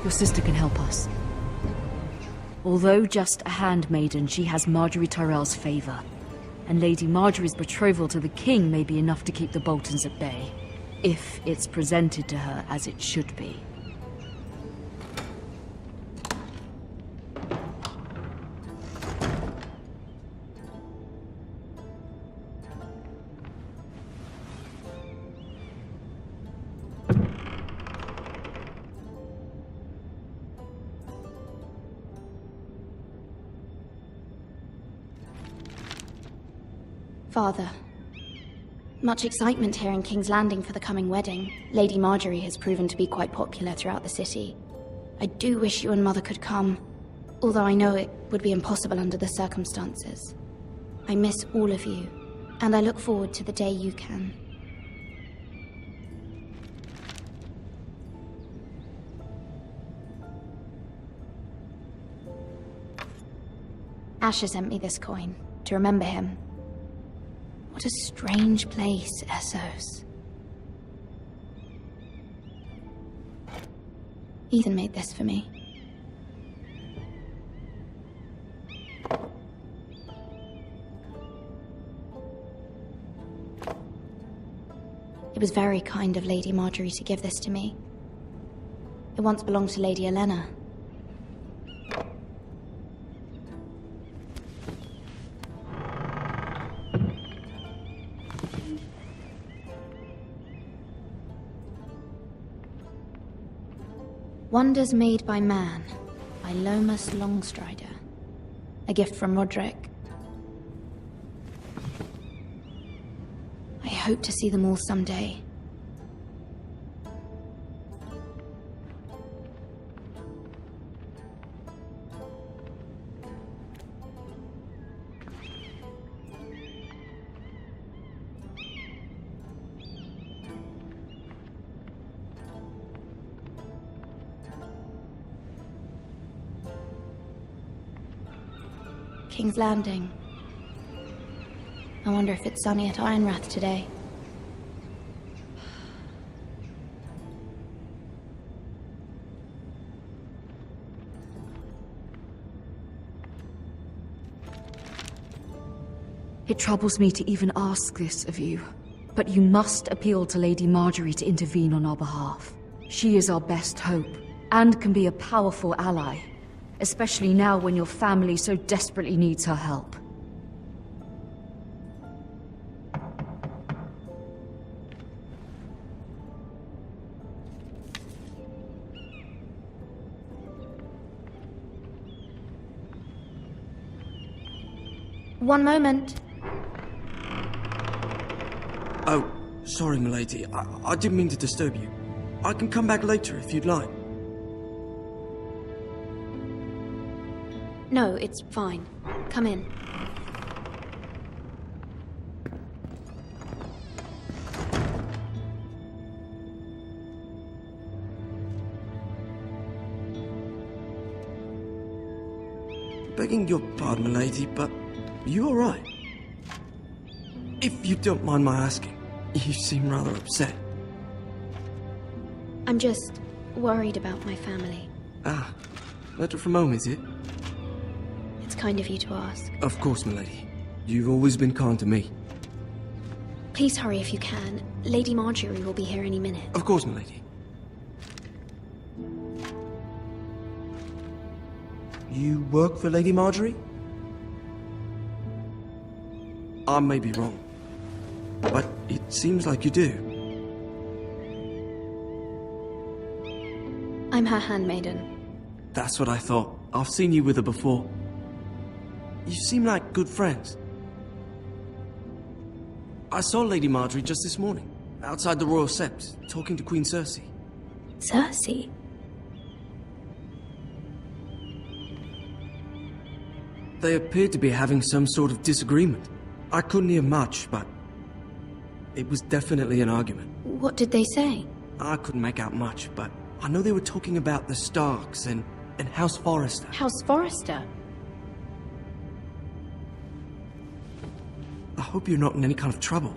Your sister can help us. Although just a handmaiden, she has Margaery Tyrell's favor. And Lady Margaery's betrothal to the king may be enough to keep the Boltons at bay. If it's presented to her as it should be. Father. Much excitement here in King's Landing for the coming wedding. Lady Margaery has proven to be quite popular throughout the city. I do wish you and Mother could come, although I know it would be impossible under the circumstances. I miss all of you, and I look forward to the day you can. Asher sent me this coin, to remember him. What a strange place, Essos. Ethan made this for me. It was very kind of Lady Margaery to give this to me. It once belonged to Lady Olenna. Wonders Made by Man, by Lomas Longstrider. A gift from Roderick. I hope to see them all someday. King's Landing. I wonder if it's sunny at Ironrath today. It troubles me to even ask this of you, but you must appeal to Lady Margaery to intervene on our behalf. She is our best hope, and can be a powerful ally. Especially now when your family so desperately needs her help. One moment. Oh, sorry, milady. I didn't mean to disturb you. I can come back later if you'd like. No, it's fine. Come in. Begging your pardon, milady, but you all right? If you don't mind my asking, you seem rather upset. I'm just worried about my family. Ah, letter from home, is it? It's kind of you to ask. Of course, milady. You've always been kind to me. Please hurry if you can. Lady Margaery will be here any minute. Of course, milady. You work for Lady Margaery? I may be wrong, but it seems like you do. I'm her handmaiden. That's what I thought. I've seen you with her before. You seem like good friends. I saw Lady Margaery just this morning, outside the Royal Sept, talking to Queen Cersei. Cersei? They appeared to be having some sort of disagreement. I couldn't hear much, but it was definitely an argument. What did they say? I couldn't make out much, but I know they were talking about the Starks and House Forrester. House Forrester? I hope you're not in any kind of trouble.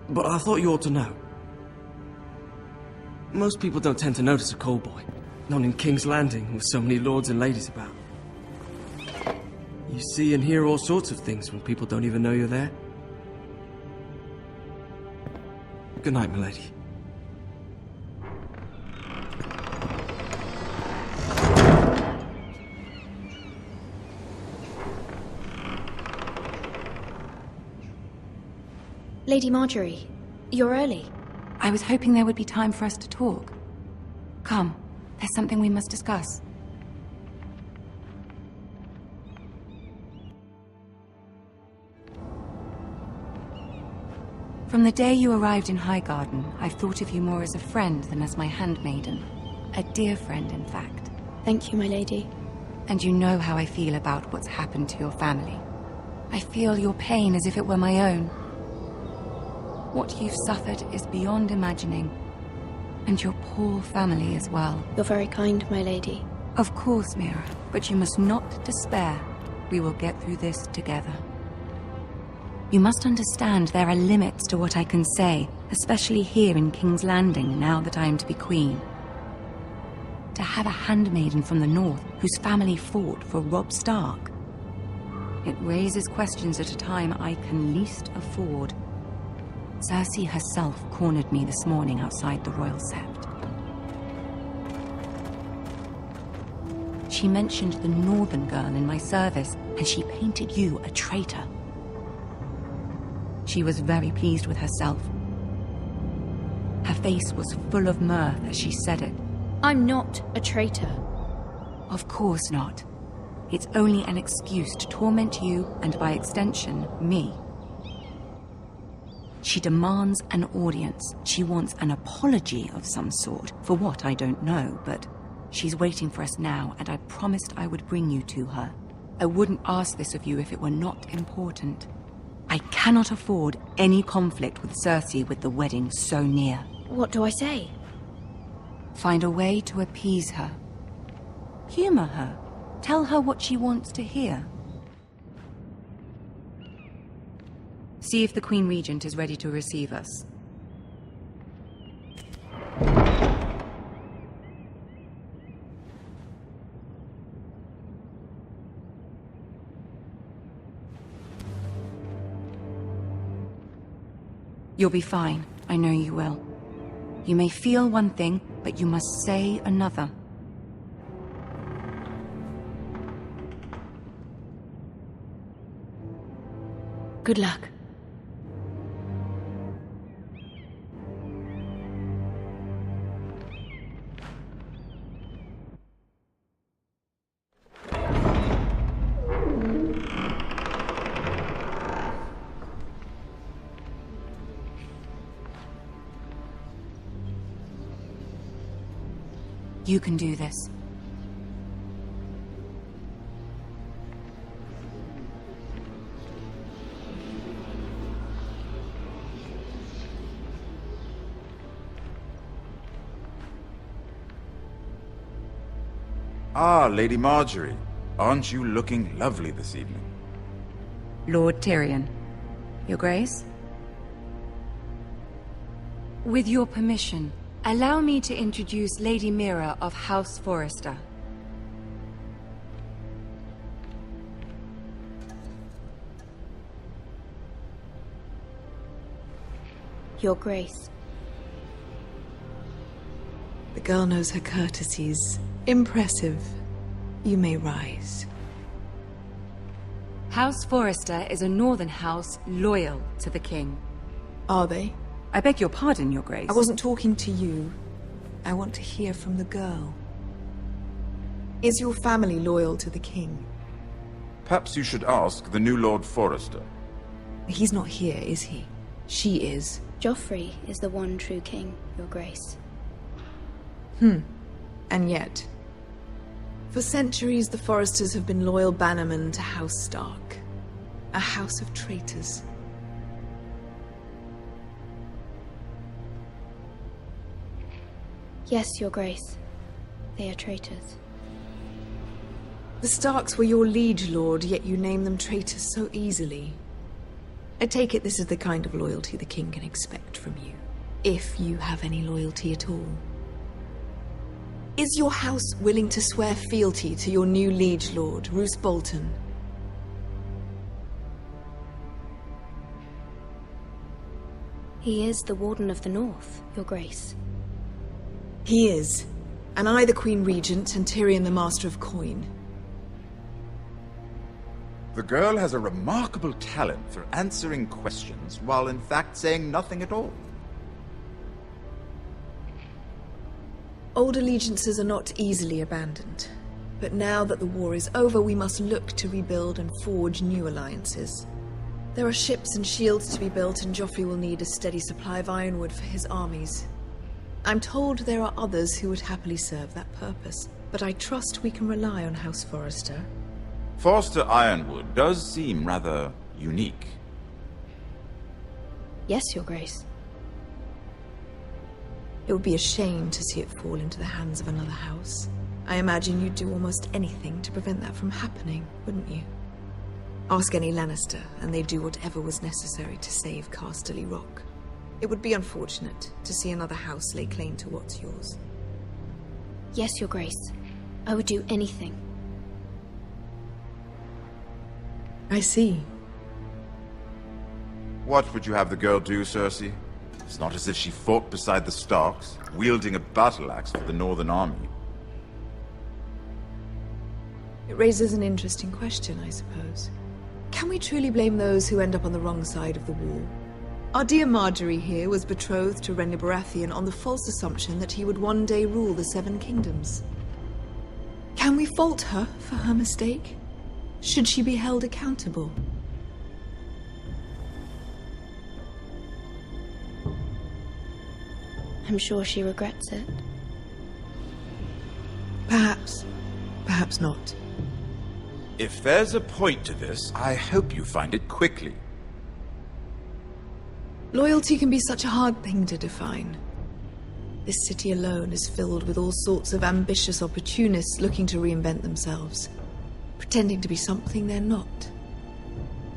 But I thought you ought to know. Most people don't tend to notice a call boy. Not in King's Landing, with so many lords and ladies about. You see and hear all sorts of things when people don't even know you're there. Good night, milady. Lady Marjorie, you're early. I was hoping there would be time for us to talk. Come, there's something we must discuss. From the day you arrived in Highgarden, I've thought of you more as a friend than as my handmaiden. A dear friend, in fact. Thank you, my lady. And you know how I feel about what's happened to your family. I feel your pain as if it were my own. What you've suffered is beyond imagining. And your poor family as well. You're very kind, my lady. Of course, Mira, but you must not despair. We will get through this together. You must understand there are limits to what I can say, especially here in King's Landing, now that I am to be queen. To have a handmaiden from the north whose family fought for Robb Stark. It raises questions at a time I can least afford. Cersei herself cornered me this morning outside the Royal Sept. She mentioned the northern girl in my service, and she painted you a traitor. She was very pleased with herself. Her face was full of mirth as she said it. I'm not a traitor. Of course not. It's only an excuse to torment you, and by extension, me. She demands an audience. She wants an apology of some sort, for what I don't know, but she's waiting for us now, and I promised I would bring you to her. I wouldn't ask this of you if it were not important. I cannot afford any conflict with Cersei with the wedding so near. What do I say? Find a way to appease her. Humor her. Tell her what she wants to hear. See if the Queen Regent is ready to receive us. You'll be fine. I know you will. You may feel one thing, but you must say another. Good luck. You can do this. Ah, Lady Marjorie. Aren't you looking lovely this evening? Lord Tyrion. Your Grace? With your permission, allow me to introduce Lady Mira of House Forrester. Your Grace. The girl knows her courtesies. Impressive. You may rise. House Forrester is a northern house loyal to the king. Are they? I beg your pardon, Your Grace. I wasn't talking to you. I want to hear from the girl. Is your family loyal to the king? Perhaps you should ask the new Lord Forrester. He's not here, is he? She is. Joffrey is the one true king, Your Grace. And yet, for centuries the Forresters have been loyal bannermen to House Stark. A house of traitors. Yes, Your Grace. They are traitors. The Starks were your liege lord, yet you name them traitors so easily. I take it this is the kind of loyalty the king can expect from you. If you have any loyalty at all. Is your house willing to swear fealty to your new liege lord, Roose Bolton? He is the Warden of the North, Your Grace. He is. And I the Queen Regent, and Tyrion the Master of Coin. The girl has a remarkable talent for answering questions while in fact saying nothing at all. Old allegiances are not easily abandoned. But now that the war is over, we must look to rebuild and forge new alliances. There are ships and shields to be built, and Joffrey will need a steady supply of ironwood for his armies. I'm told there are others who would happily serve that purpose, but I trust we can rely on House Forrester. Forster Ironwood does seem rather unique. Yes, Your Grace. It would be a shame to see it fall into the hands of another house. I imagine you'd do almost anything to prevent that from happening, wouldn't you? Ask any Lannister, and they'd do whatever was necessary to save Casterly Rock. It would be unfortunate to see another house lay claim to what's yours. Yes, Your Grace. I would do anything. I see. What would you have the girl do, Cersei? It's not as if she fought beside the Starks, wielding a battle axe for the Northern Army. It raises an interesting question, I suppose. Can we truly blame those who end up on the wrong side of the war? Our dear Margaery here was betrothed to Renly Baratheon on the false assumption that he would one day rule the Seven Kingdoms. Can we fault her for her mistake? Should she be held accountable? I'm sure she regrets it. Perhaps. Perhaps not. If there's a point to this, I hope you find it quickly. Loyalty can be such a hard thing to define. This city alone is filled with all sorts of ambitious opportunists looking to reinvent themselves, pretending to be something they're not.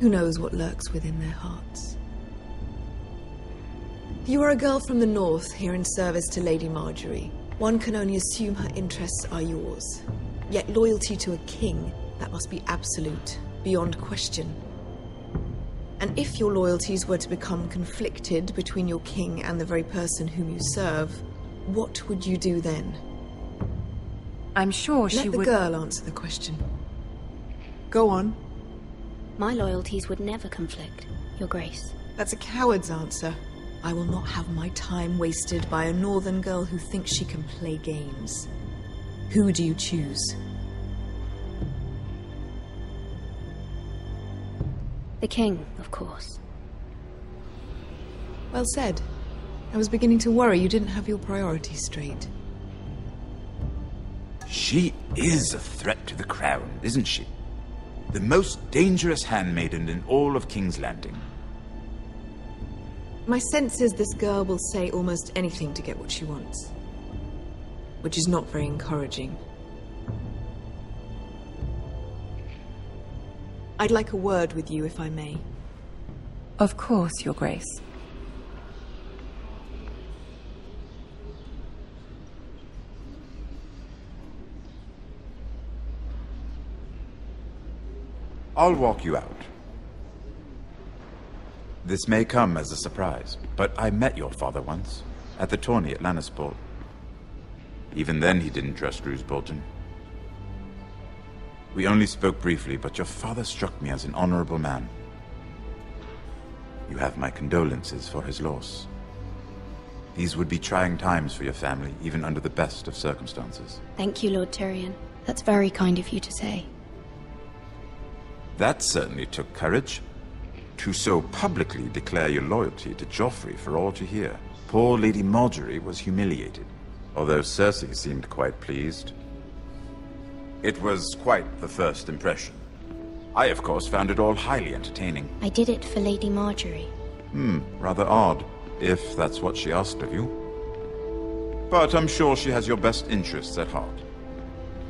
Who knows what lurks within their hearts? You are a girl from the north here in service to Lady Margaery. One can only assume her interests are yours. Yet loyalty to a king, that must be absolute, beyond question. And if your loyalties were to become conflicted between your king and the very person whom you serve, what would you do then? I'm sure she would... Let the girl answer the question. Go on. My loyalties would never conflict, Your Grace. That's a coward's answer. I will not have my time wasted by a northern girl who thinks she can play games. Who do you choose? The king, of course. Well said. I was beginning to worry you didn't have your priorities straight. She is a threat to the crown, isn't she? The most dangerous handmaiden in all of King's Landing. My sense is this girl will say almost anything to get what she wants. Which is not very encouraging. I'd like a word with you, if I may. Of course, Your Grace. I'll walk you out. This may come as a surprise, but I met your father once, at the tourney at Lannisport. Even then he didn't trust Roose Bolton. We only spoke briefly, but your father struck me as an honorable man. You have my condolences for his loss. These would be trying times for your family, even under the best of circumstances. Thank you, Lord Tyrion. That's very kind of you to say. That certainly took courage. To so publicly declare your loyalty to Joffrey for all to hear. Poor Lady Margaery was humiliated, although Cersei seemed quite pleased. It was quite the first impression. I, of course, found it all highly entertaining. I did it for Lady Margaery. Rather odd, if that's what she asked of you. But I'm sure she has your best interests at heart.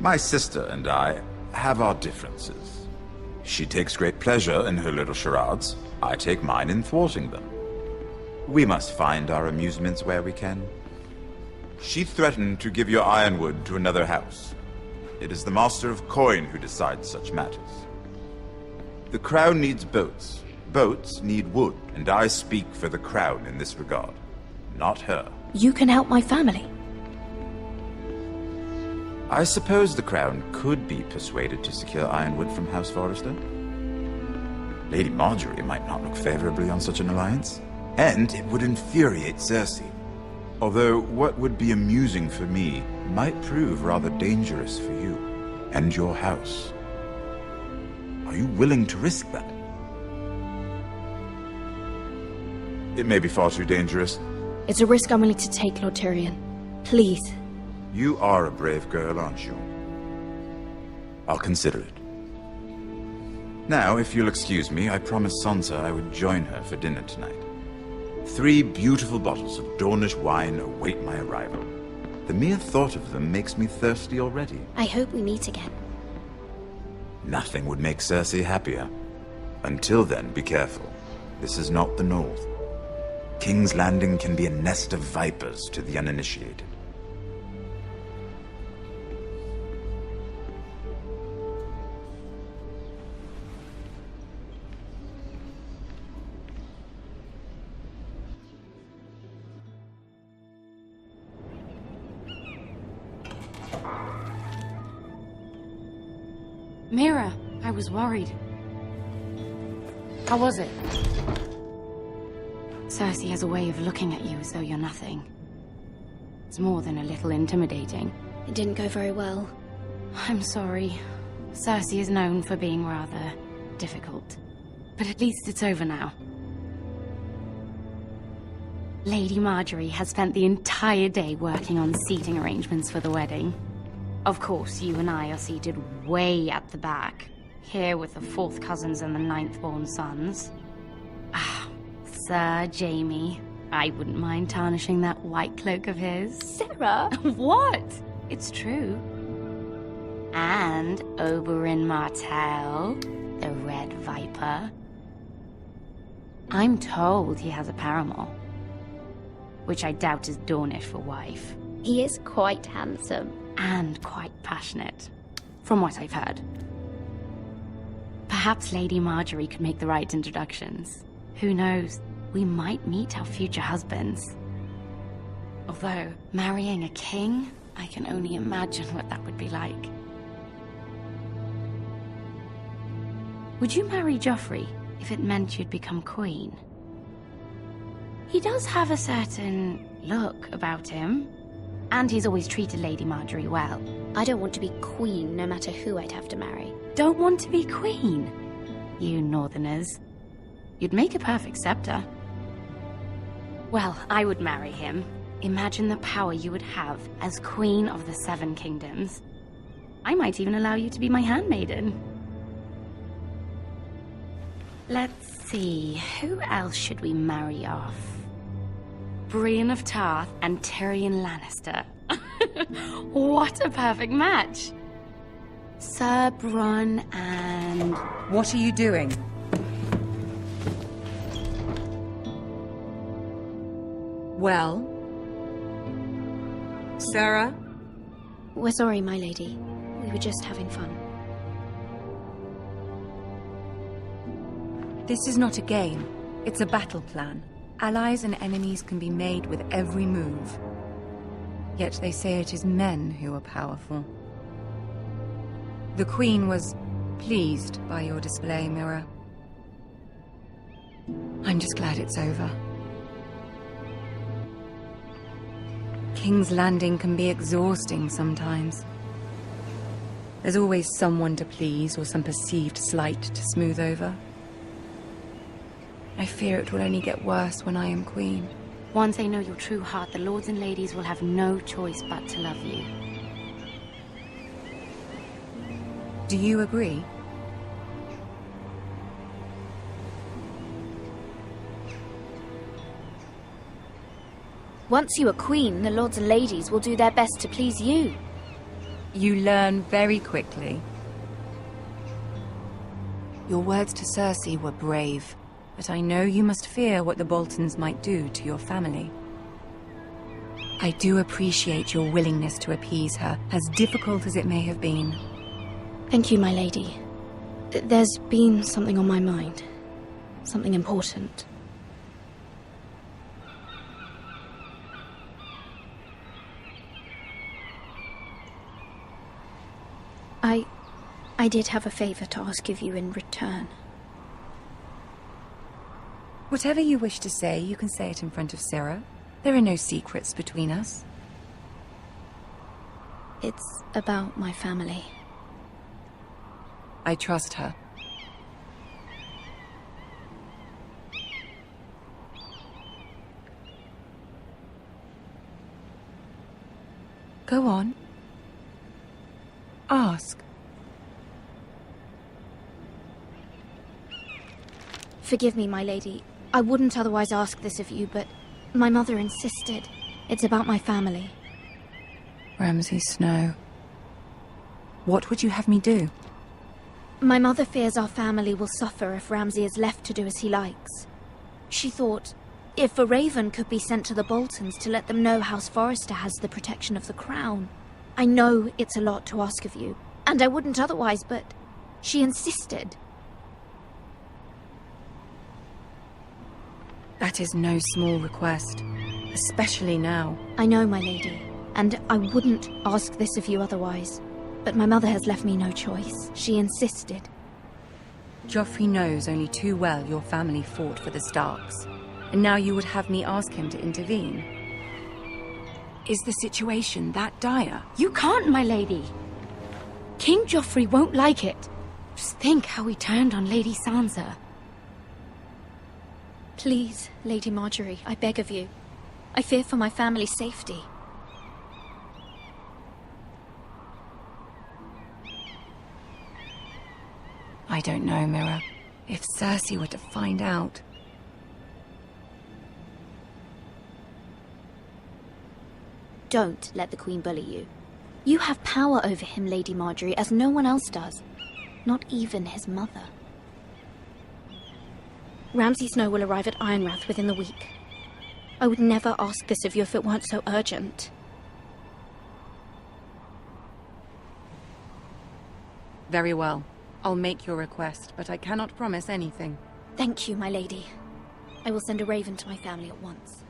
My sister and I have our differences. She takes great pleasure in her little charades. I take mine in thwarting them. We must find our amusements where we can. She threatened to give your ironwood to another house. It is the Master of Coin who decides such matters. The Crown needs boats. Boats need wood, and I speak for the Crown in this regard, not her. You can help my family. I suppose the Crown could be persuaded to secure ironwood from House Forrester. Lady Marjorie might not look favorably on such an alliance, and it would infuriate Cersei. Although what would be amusing for me might prove rather dangerous for you and your house. Are you willing to risk that? It may be far too dangerous. It's a risk I'm willing to take, Lord Tyrion. Please. You are a brave girl, aren't you? I'll consider it. Now, if you'll excuse me, I promised Sansa I would join her for dinner tonight. 3 beautiful bottles of Dornish wine await my arrival. The mere thought of them makes me thirsty already. I hope we meet again. Nothing would make Cersei happier. Until then, be careful. This is not the North. King's Landing can be a nest of vipers to the uninitiated. Mira, I was worried. How was it? Cersei has a way of looking at you as though you're nothing. It's more than a little intimidating. It didn't go very well. I'm sorry. Cersei is known for being rather difficult. But at least it's over now. Lady Marjorie has spent the entire day working on seating arrangements for the wedding. Of course, you and I are seated way at the back, here with the 4th cousins and the 9th-born sons. Ah, Sir Jaime. I wouldn't mind tarnishing that white cloak of his. Sarah! What? It's true. And Oberyn Martell, the Red Viper. I'm told he has a paramour, which I doubt is Dornish for wife. He is quite handsome. And quite passionate, from what I've heard. Perhaps Lady Marjorie could make the right introductions. Who knows? We might meet our future husbands. Although, marrying a king, I can only imagine what that would be like. Would you marry Joffrey if it meant you'd become queen? He does have a certain look about him. And he's always treated Lady Marjorie well. I don't want to be queen, no matter who I'd have to marry. Don't want to be queen? You Northerners. You'd make a perfect scepter. Well, I would marry him. Imagine the power you would have as Queen of the 7 Kingdoms. I might even allow you to be my handmaiden. Let's see, who else should we marry off? Brienne of Tarth and Tyrion Lannister. What a perfect match! Sir Bronn and... What are you doing? Well? Sarah? We're sorry, my lady. We were just having fun. This is not a game. It's a battle plan. Allies and enemies can be made with every move. Yet they say it is men who are powerful. The Queen was pleased by your display, Mira. I'm just glad it's over. King's Landing can be exhausting sometimes. There's always someone to please or some perceived slight to smooth over. I fear it will only get worse when I am queen. Once they know your true heart, the lords and ladies will have no choice but to love you. Do you agree? Once you are queen, the lords and ladies will do their best to please you. You learn very quickly. Your words to Cersei were brave. But I know you must fear what the Boltons might do to your family. I do appreciate your willingness to appease her, as difficult as it may have been. Thank you, my lady. There's been something on my mind. Something important. I did have a favor to ask of you in return. Whatever you wish to say, you can say it in front of Sarah. There are no secrets between us. It's about my family. I trust her. Go on. Ask. Forgive me, my lady. I wouldn't otherwise ask this of you, but my mother insisted. It's about my family. Ramsay Snow. What would you have me do? My mother fears our family will suffer if Ramsay is left to do as he likes. She thought, if a raven could be sent to the Boltons to let them know House Forrester has the protection of the crown. I know it's a lot to ask of you, and I wouldn't otherwise, but she insisted. That is no small request, especially now. I know, my lady, and I wouldn't ask this of you otherwise. But my mother has left me no choice. She insisted. Joffrey knows only too well your family fought for the Starks, and now you would have me ask him to intervene. Is the situation that dire? You can't, my lady. King Joffrey won't like it. Just think how he turned on Lady Sansa. Please, Lady Margaery, I beg of you. I fear for my family's safety. I don't know, Mira. If Cersei were to find out... Don't let the Queen bully you. You have power over him, Lady Margaery, as no one else does. Not even his mother. Ramsay Snow will arrive at Ironrath within the week. I would never ask this of you if it weren't so urgent. Very well. I'll make your request, but I cannot promise anything. Thank you, my lady. I will send a raven to my family at once.